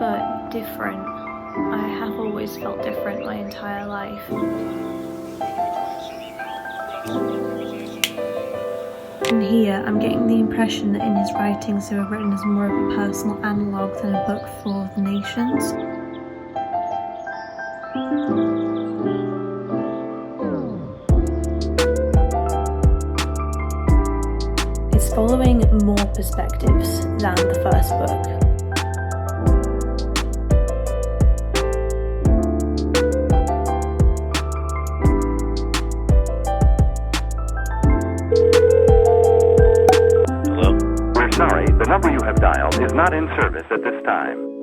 but different. I have always felt different my entire life. And here I'm getting the impression that in his writings they were written as more of a personal analogue than a book for the nations. It's following more perspectives than the first book. Sorry, the number you have dialed is not in service at this time.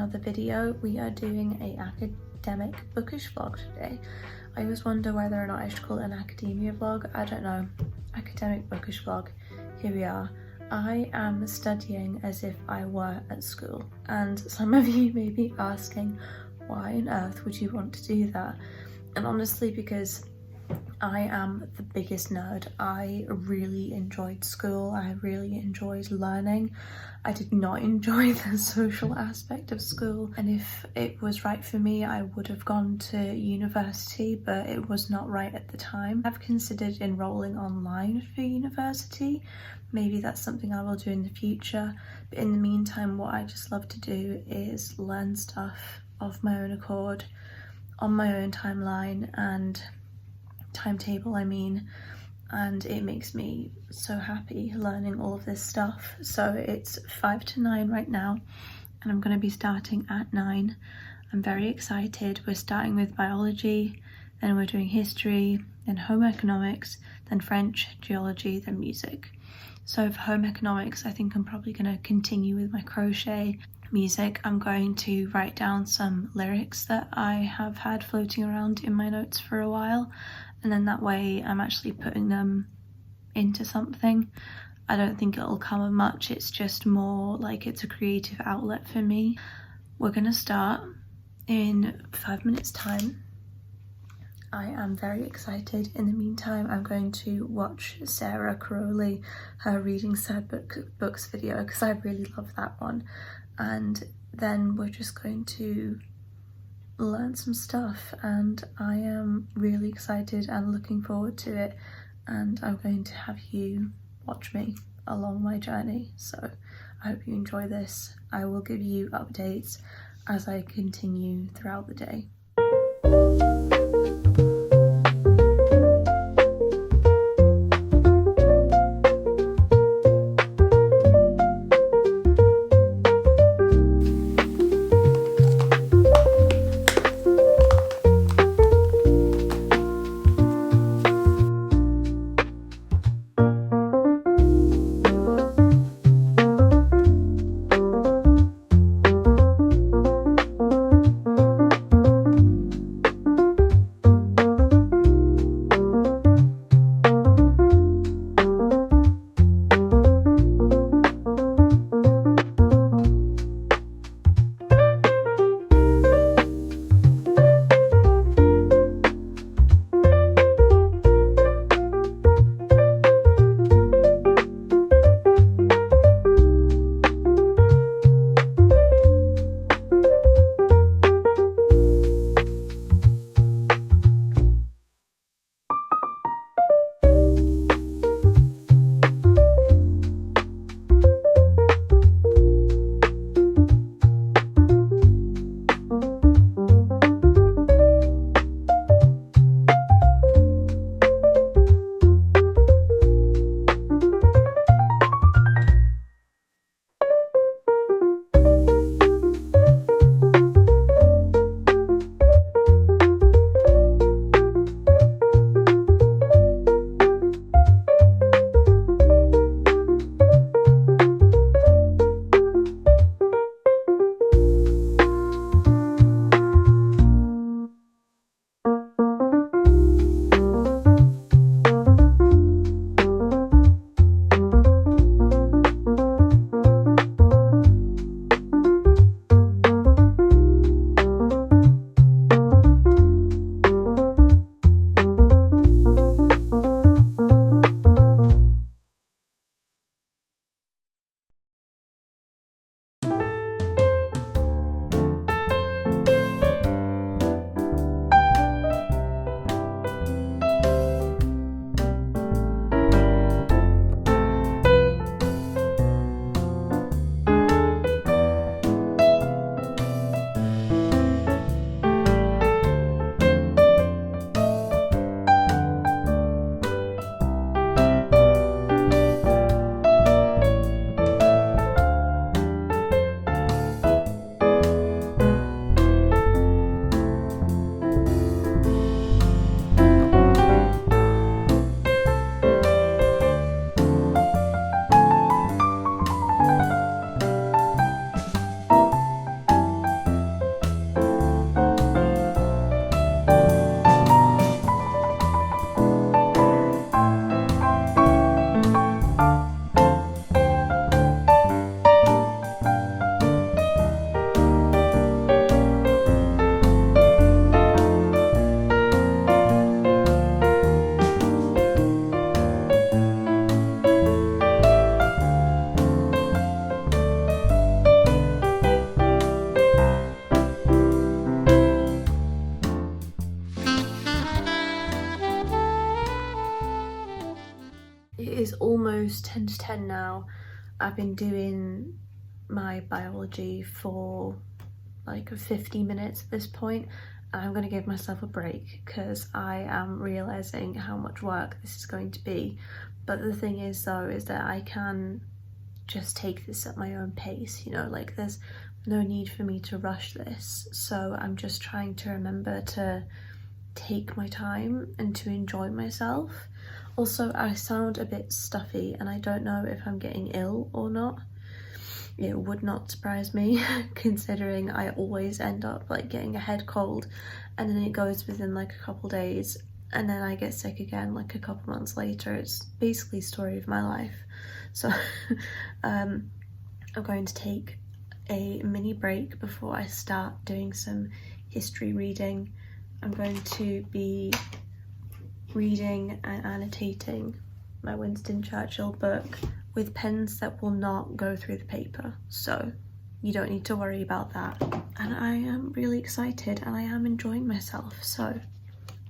another video. We are doing a academic bookish vlog today. I always wonder whether or not I should call it an academia vlog. I don't know. Academic bookish vlog. Here we are. I am studying as if I were at school, and some of you may be asking, why on earth would you want to do that? And honestly, because I am the biggest nerd. I really enjoyed school. I really enjoyed learning. I did not enjoy the social aspect of school, and if it was right for me, I would have gone to university, but it was not right at the time. I've considered enrolling online for university. Maybe that's something I will do in the future, but in the meantime, what I just love to do is learn stuff of my own accord, on my own timeline and timetable, and it makes me so happy learning all of this stuff. So it's 5 to 9 right now, and I'm going to be starting at 9. I'm very excited. We're starting with biology, then we're doing history, then home economics, then French, geology, then music. So for home economics, I think I'm probably going to continue with my crochet. Music, I'm going to write down some lyrics that I have had floating around in my notes for a while, and then that way I'm actually putting them into something. I don't think it'll come of much, it's just more like it's a creative outlet for me. We're gonna start in 5 minutes time. I am very excited. In the meantime, I'm going to watch Sarah Crowley, her reading sad books video, because I really love that one. And then we're just going to learn some stuff, and I am really excited and looking forward to it, and I'm going to have you watch me along my journey. So I hope you enjoy this. I will give you updates as I continue throughout the day. almost 10 to 10 now. I've been doing my biology for like 50 minutes at this point, and I'm going to give myself a break because I am realising how much work this is going to be. But the thing is though, is that I can just take this at my own pace, you know, like there's no need for me to rush this. So I'm just trying to remember to take my time and to enjoy myself. Also, I sound a bit stuffy and I don't know if I'm getting ill or not. It would not surprise me considering I always end up like getting a head cold and then it goes within like a couple days and then I get sick again like a couple months later. It's basically the story of my life. So I'm going to take a mini break before I start doing some history reading. I'm going to be reading and annotating my Winston Churchill book with pens that will not go through the paper, so you don't need to worry about that. And I am really excited and I am enjoying myself, so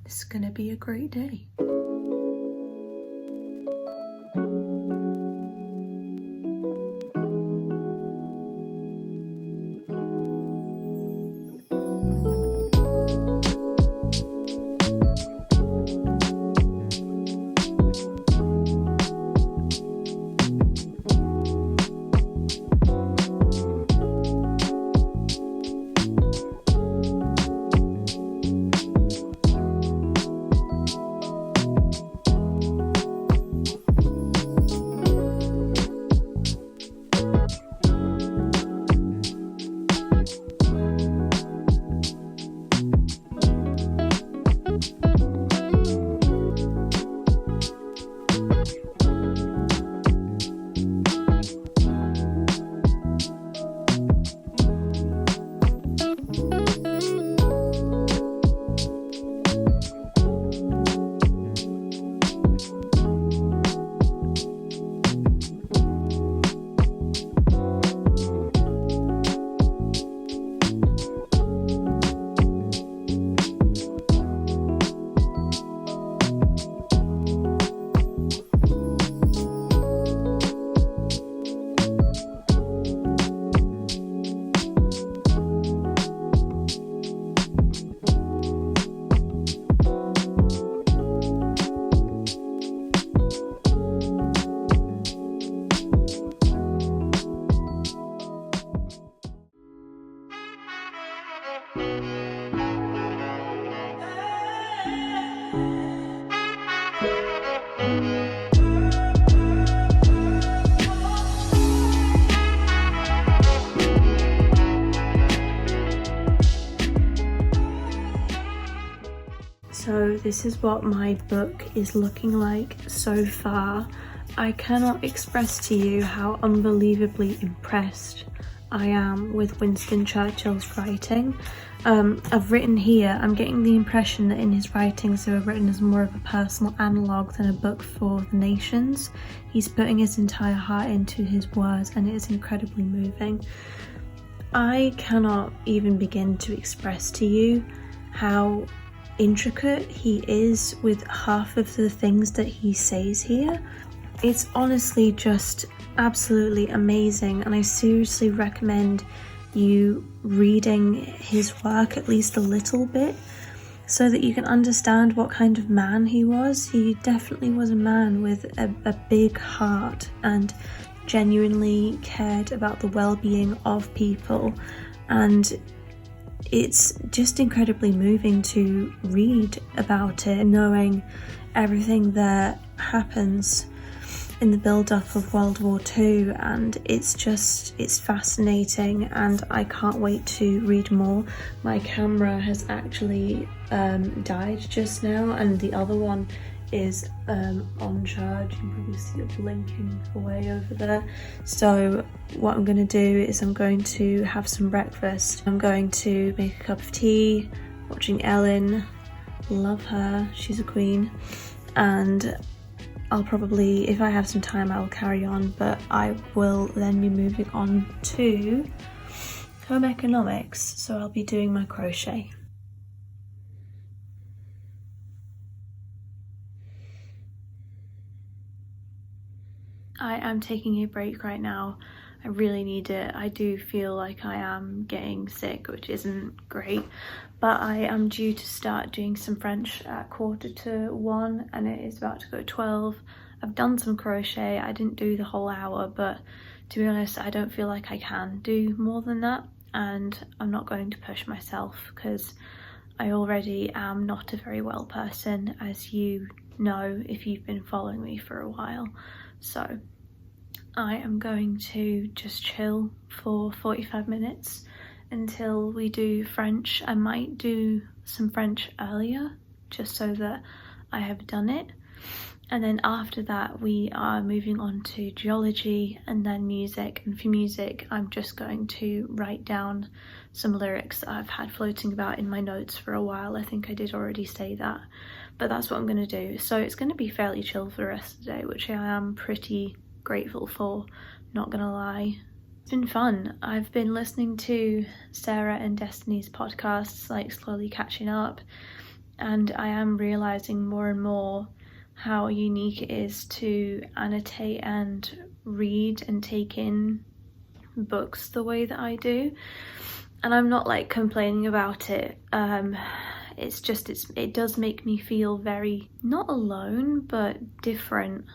this is gonna be a great day. So this is what my book is looking like so far. I cannot express to you how unbelievably impressed I am with Winston Churchill's writing. I've written here, I'm getting the impression that in his writings they were written as more of a personal analogue than a book for the nations. He's putting his entire heart into his words and it is incredibly moving. I cannot even begin to express to you how intricate he is with half of the things that he says here. It's honestly just absolutely amazing, and I seriously recommend you reading his work at least a little bit so that you can understand what kind of man he was. He definitely was a man with a big heart and genuinely cared about the well-being of people, and it's just incredibly moving to read about it, knowing everything that happens in the build-up of World War II, and it's fascinating and I can't wait to read more. My camera has actually died just now and the other one is on charge. You can probably see it blinking away over there. So what I'm going to do is I'm going to have some breakfast. I'm going to make a cup of tea, watching Ellen, love her, she's a queen, and I'll probably, if I have some time, I will carry on, but I will then be moving on to home economics, so I'll be doing my crochet. I am taking a break right now. I really need it. I do feel like I am getting sick, which isn't great, but I am due to start doing some French at 1:45 and it is about to go 12. I've done some crochet. I didn't do the whole hour, but to be honest, I don't feel like I can do more than that, and I'm not going to push myself because I already am not a very well person, as you know if you've been following me for a while. So I am going to just chill for 45 minutes until we do French. I might do some French earlier just so that I have done it, and then after that we are moving on to geology and then music. And for music, I'm just going to write down some lyrics that I've had floating about in my notes for a while. I think I did already say that, but that's what I'm going to do. So it's going to be fairly chill for the rest of the day, which I am pretty grateful for, not gonna lie. It's been fun. I've been listening to Sarah and Destiny's podcasts, like slowly catching up, and I am realizing more and more how unique it is to annotate and read and take in books the way that I do. And I'm not like complaining about it. It's just it does make me feel very, not alone, but different.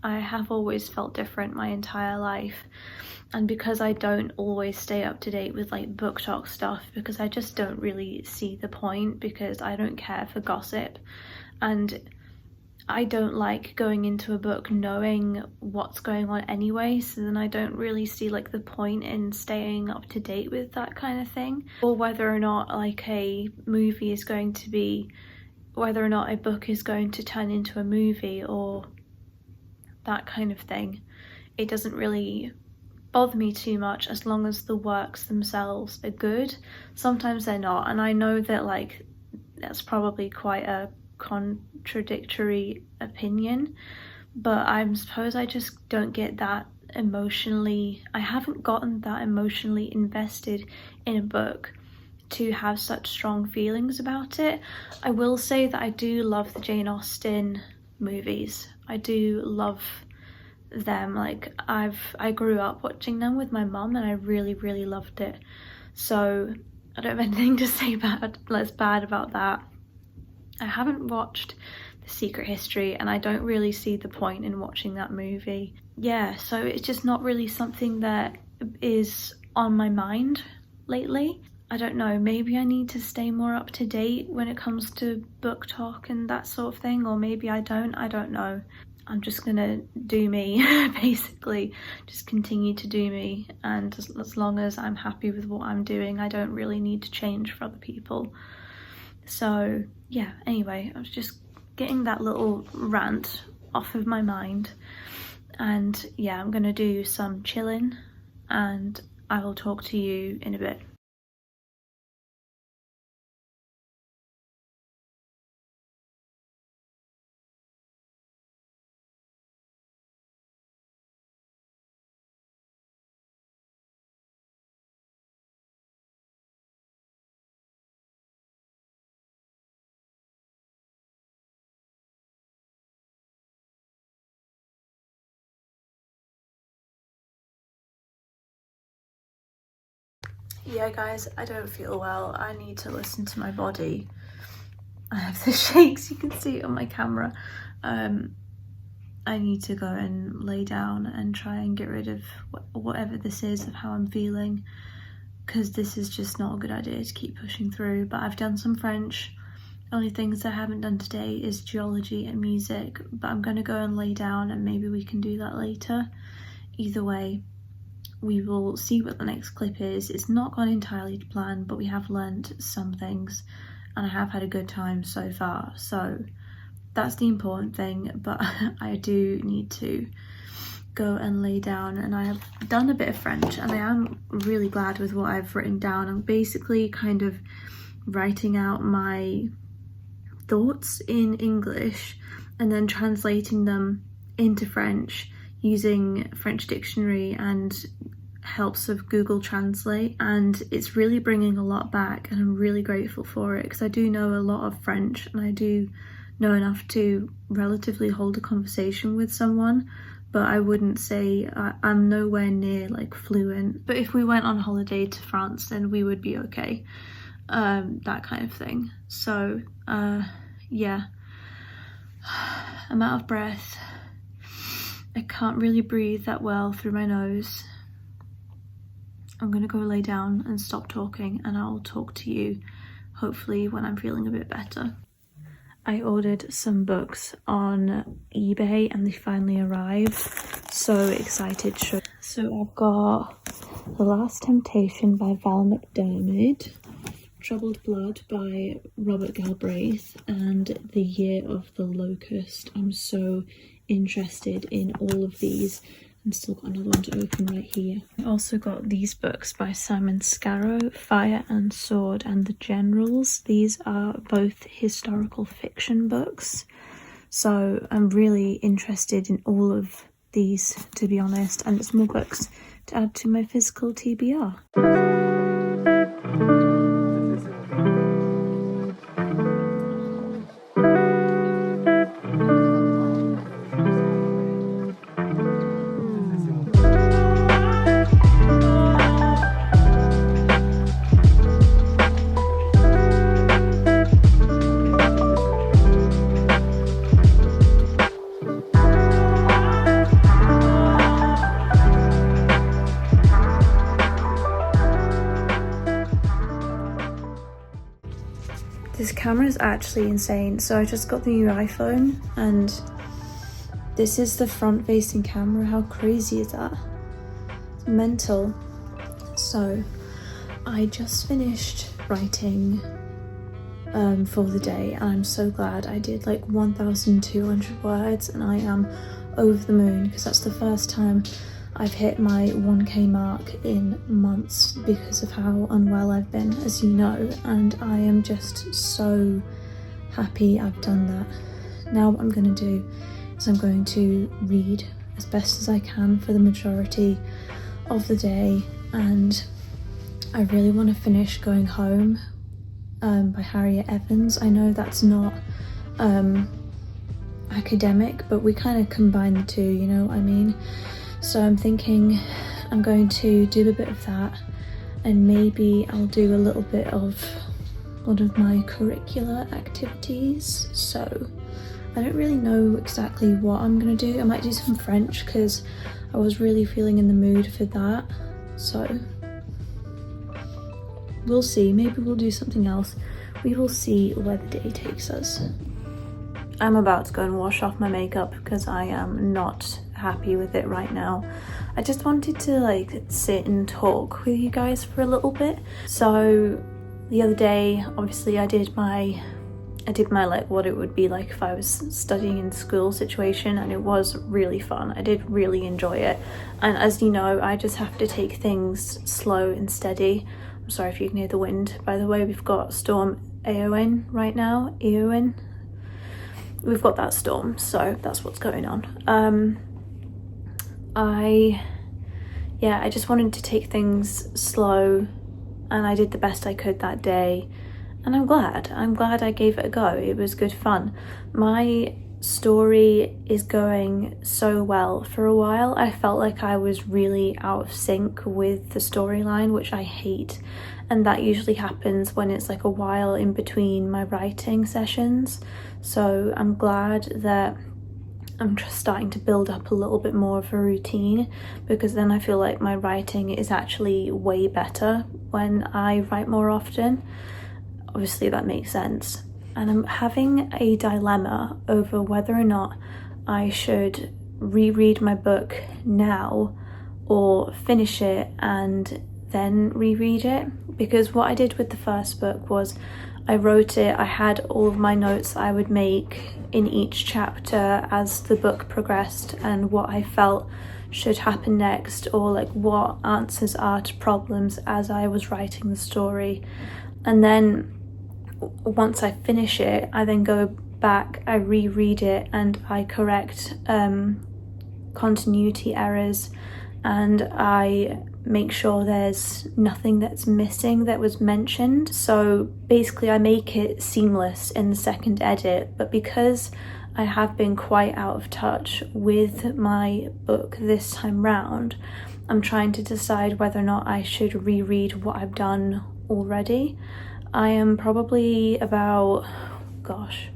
I have always felt different my entire life, and because I don't always stay up to date with like book talk stuff, because I just don't really see the point, because I don't care for gossip and I don't like going into a book knowing what's going on anyway, so then I don't really see like the point in staying up to date with that kind of thing, or whether or not like a movie is going to be, whether or not a book is going to turn into a movie or that kind of thing. It doesn't really bother me too much as long as the works themselves are good. Sometimes they're not, and I know that like that's probably quite a contradictory opinion, but I suppose I just don't get that emotionally, I haven't gotten that emotionally invested in a book to have such strong feelings about it. I will say that I do love the Jane Austen movies. I do love them. Like I grew up watching them with my mum and I really loved it. So I don't have anything to say bad about that. I haven't watched The Secret History and I don't really see the point in watching that movie. Yeah, so it's just not really something that is on my mind lately. I don't know, maybe I need to stay more up to date when it comes to book talk and that sort of thing, or maybe I don't know. I'm just gonna do me, basically, just continue to do me, and as long as I'm happy with what I'm doing, I don't really need to change for other people. So yeah, anyway, I was just getting that little rant off of my mind, and yeah, I'm gonna do some chilling and I will talk to you in a bit. Yeah guys, I don't feel well. I need to listen to my body. I have the shakes, you can see it on my camera. I need to go and lay down and try and get rid of whatever this is of how I'm feeling, because this is just not a good idea to keep pushing through. But I've done some French. Only things I haven't done today is geology and music, but I'm going to go and lay down and maybe we can do that later. Either way, we will see what the next clip is. It's not gone entirely to plan, but we have learned some things and I have had a good time so far, so that's the important thing. But I do need to go and lay down, and I have done a bit of French and I am really glad with what I've written down. I'm basically kind of writing out my thoughts in English and then translating them into French using French dictionary and helps of Google Translate, and it's really bringing a lot back and I'm really grateful for it, because I do know a lot of French and I do know enough to relatively hold a conversation with someone, but I wouldn't say I'm nowhere near like fluent. But if we went on holiday to France, then we would be okay, that kind of thing. So yeah, I'm out of breath. I can't really breathe that well through my nose. I'm gonna go lay down and stop talking, and I'll talk to you hopefully when I'm feeling a bit better. I ordered some books on eBay and they finally arrived. So excited. So I've got The Last Temptation by Val McDermid, Troubled Blood by Robert Galbraith, and The Year of the Locust. I'm so interested in all of these. I've still got another one to open right here. I also got these books by Simon Scarrow, Fire and Sword and the Generals. These are both historical fiction books. So I'm really interested in all of these, to be honest, and it's more books to add to my physical TBR. This camera is actually insane. So I just got the new iPhone and this is the front facing camera. How crazy is that? It's mental. So I just finished writing for the day and I'm so glad. I did like 1,200 words and I am over the moon because that's the first time I've hit my 1k mark in months because of how unwell I've been, as you know, and I am just so happy I've done that. Now what I'm going to do is I'm going to read as best as I can for the majority of the day, and I really want to finish Going Home by Harriet Evans. I know that's not academic, but we kind of combine the two, you know what I mean? So I'm thinking I'm going to do a bit of that, and maybe I'll do a little bit of one of my curricular activities. So I don't really know exactly what I'm going to do. I might do some French because I was really feeling in the mood for that. So we'll see. Maybe we'll do something else. We will see where the day takes us. I'm about to go and wash off my makeup because I am not happy with it right now. I just wanted to like sit and talk with you guys for a little bit. So the other day, obviously I did my like what it would be like if I was studying in school situation, and it was really fun. I did really enjoy it, and as you know, I just have to take things slow and steady. I'm sorry if you can hear the wind, by the way. We've got storm Eowyn right now. Eowyn, we've got that storm, so that's what's going on. I just wanted to take things slow, and I did the best I could that day, and I'm glad I gave it a go. It was good fun. My story is going so well. For a while I felt like I was really out of sync with the storyline, which I hate, and that usually happens when it's like a while in between my writing sessions. So I'm glad that I'm just starting to build up a little bit more of a routine, because then I feel like my writing is actually way better when I write more often. Obviously that makes sense. And I'm having a dilemma over whether or not I should reread my book now or finish it and then reread it, because what I did with the first book was I wrote it, I had all of my notes I would make in each chapter as the book progressed and what I felt should happen next, or like what answers are to problems as I was writing the story. And then once I finish it, I then go back, I reread it, and I correct continuity errors, and I make sure there's nothing that's missing that was mentioned. So basically I make it seamless in the second edit, but because I have been quite out of touch with my book this time round. I'm trying to decide whether or not I should reread what I've done already. I am probably about, gosh,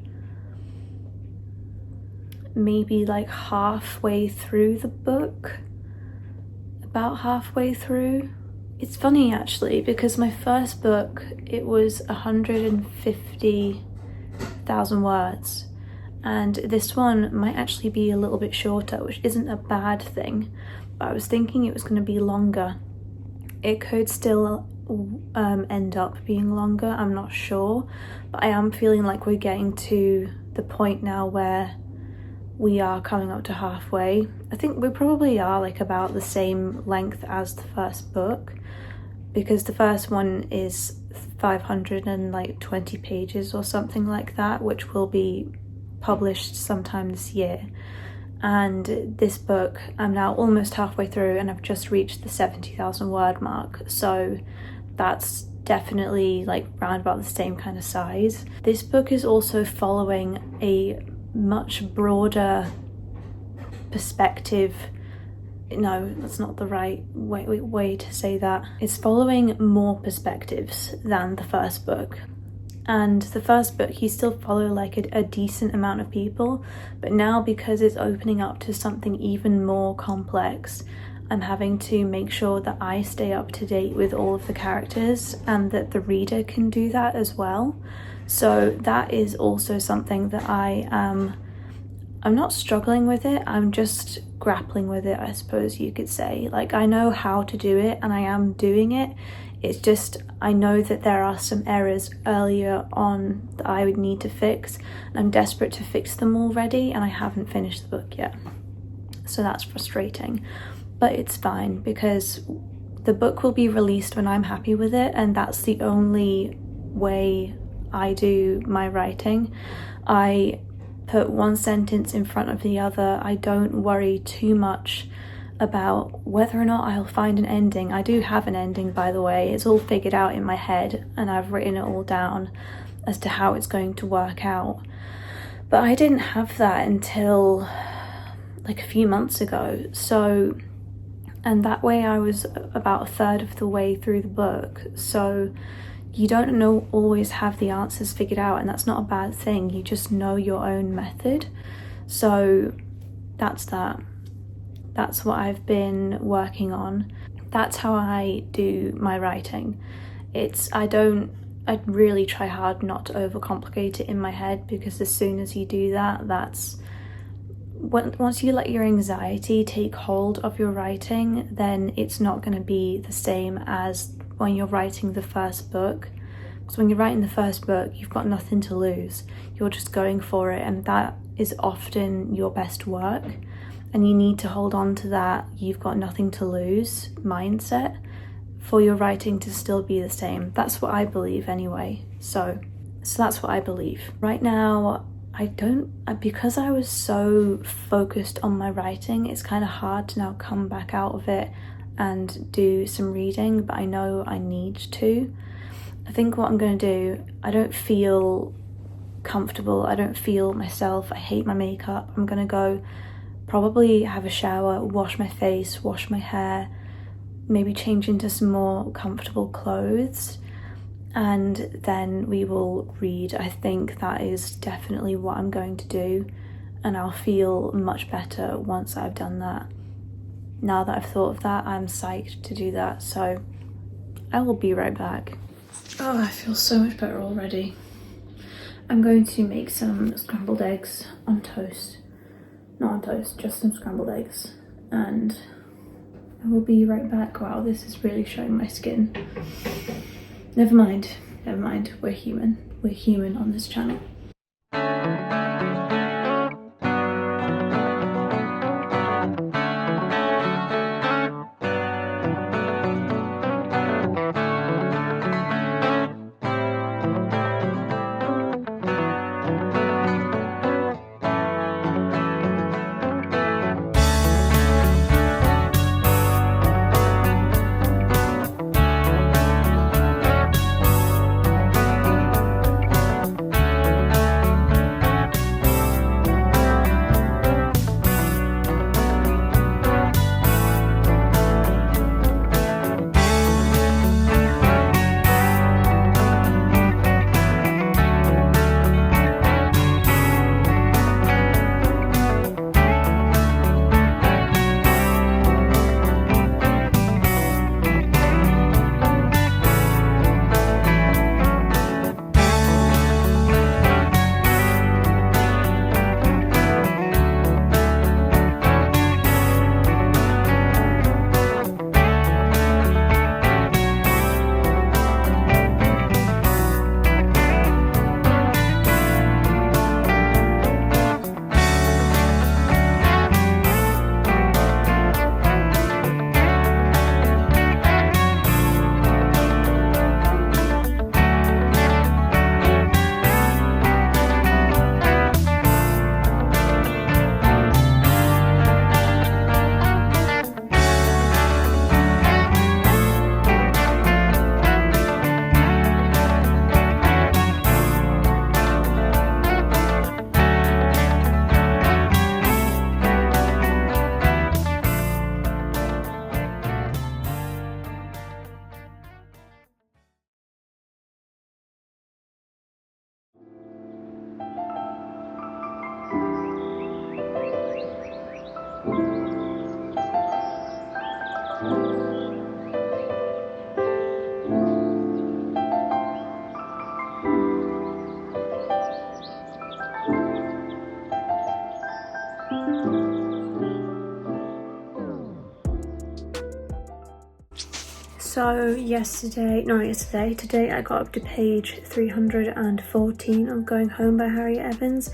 maybe like halfway through the book. About halfway through. It's funny actually, because my first book, it was 150,000 words. And this one might actually be a little bit shorter, which isn't a bad thing, but I was thinking it was going to be longer. It could still end up being longer, I'm not sure, but I am feeling like we're getting to the point now where we are coming up to halfway. I think we probably are like about the same length as the first book, because the first one is 520 pages or something like that, which will be published sometime this year. And this book, I'm now almost halfway through and I've just reached the 70,000 word mark, so that's definitely like round about the same kind of size. This book is also following a much broader perspective. No, that's not the right way to say that. It's following more perspectives than the first book. And the first book, you still follow like a decent amount of people, but now because it's opening up to something even more complex, I'm having to make sure that I stay up to date with all of the characters and that the reader can do that as well. So that is also something that I'm not struggling with it, I'm just grappling with it, I suppose you could say. Like, I know how to do it and I am doing it. It's just, I know that there are some errors earlier on that I would need to fix, and I'm desperate to fix them already, and I haven't finished the book yet. So that's frustrating, but it's fine because the book will be released when I'm happy with it, and that's the only way I do my writing. I put one sentence in front of the other. I don't worry too much about whether or not I'll find an ending. I do have an ending, by the way. It's all figured out in my head and I've written it all down as to how it's going to work out. But I didn't have that until like a few months ago. So, and that way I was about a third of the way through the book. So you don't always have the answers figured out, and that's not a bad thing. You just know your own method. So that's that. That's what I've been working on. That's how I do my writing. I really try hard not to overcomplicate it in my head, because as soon as you do that, once you let your anxiety take hold of your writing, then it's not going to be the same as when you're writing the first book. Because when you're writing the first book, you've got nothing to lose. You're just going for it, and that is often your best work. And you need to hold on to that you've got nothing to lose mindset for your writing to still be the same. That's what I believe anyway. So that's what I believe. Right now, because I was so focused on my writing, it's kind of hard to now come back out of it and do some reading, but I know I need to. I think what I'm going to do, I don't feel comfortable, I don't feel myself, I hate my makeup. I'm going to go probably have a shower, wash my face, wash my hair, maybe change into some more comfortable clothes, and then we will read. I think that is definitely what I'm going to do, and I'll feel much better once I've done that. Now that I've thought of that, I'm psyched to do that, so I will be right back. Oh, I feel so much better already. I'm going to make some scrambled eggs on toast. Not on toast, just some scrambled eggs, and I will be right back. Wow, this is really showing my skin. Never mind, we're human on this channel. So today I got up to page 314 of Going Home by Harriet Evans,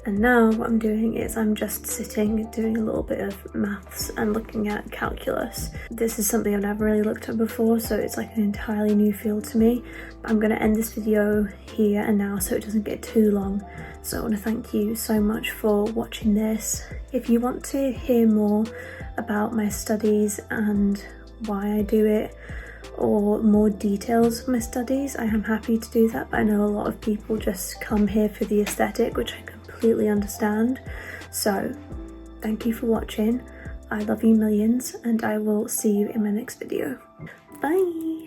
and now what I'm doing is I'm just sitting doing a little bit of maths and looking at calculus. This is something I've never really looked at before, so it's like an entirely new field to me. I'm going to end this video here and now so it doesn't get too long. So I want to thank you so much for watching this. If you want to hear more about my studies and why I do it, or more details of my studies, I am happy to do that, but I know a lot of people just come here for the aesthetic, which I completely understand. So thank you for watching. I love you millions, and I will see you in my next video. Bye!